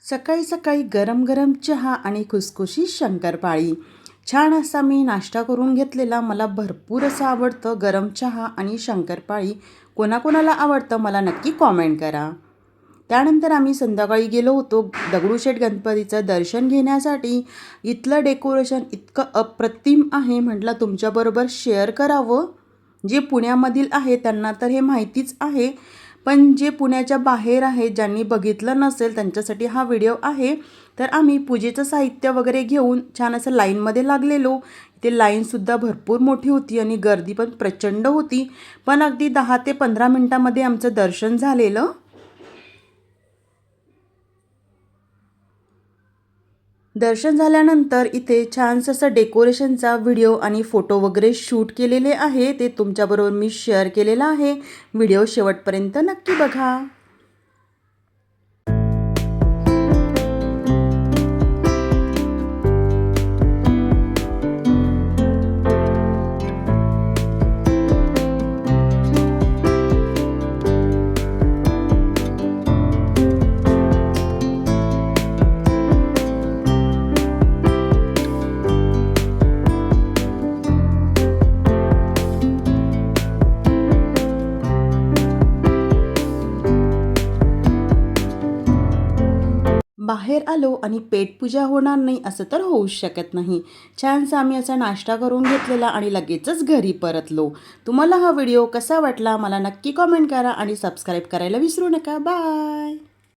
सकाळी सकाळी गरम गरम चहा आणि खुसखुशीत शंकरपाळी. छान असा मी नाश्ता करून घेतलेला. मला भरपूर असं आवडतं गरम चहा आणि शंकरपाळी. कोणाकोणाला आवडतं मला नक्की कॉमेंट करा. त्यानंतर आम्ही संध्याकाळी गेलो होतो दगडूशेठ गणपतीचं दर्शन घेण्यासाठी. इथलं डेकोरेशन इतकं अप्रतिम आहे, म्हटलं तुमच्याबरोबर शेअर करावं. जे पुण्यामधील आहे त्यांना तर हे माहितीच आहे, पण जे पुण्याच्या बाहेर आहेत ज्यांनी बघितलं नसेल त्यांच्यासाठी हा व्हिडिओ आहे. तर आम्ही पूजेचं साहित्य वगैरे घेऊन छान असं लाईनमध्ये लागलेलो. ते लाईनसुद्धा भरपूर मोठी होती आणि गर्दी पण प्रचंड होती. पण अगदी 10 ते 15 मिनटामध्ये आमचं दर्शन झालेलं. दर्शन झाल्यानंतर इथे छानसं असं डेकोरेशनचा व्हिडिओ आणि फोटो वगैरे शूट केलेले आहे. ते तुमच्याबरोबर मी शेअर केलेलं आहे. व्हिडिओ शेवटपर्यंत नक्की बघा. बाहेर आलो आणि पेटपूजा होणार नाही असं तर होऊच शकत नाही. छानसा आम्ही असा नाश्ता करून घेतलेला आणि लगेचच घरी परतलो. तुम्हाला हा व्हिडिओ कसा वाटला मला नक्की कॉमेंट करा आणि सबस्क्राईब करायला विसरू नका. बाय.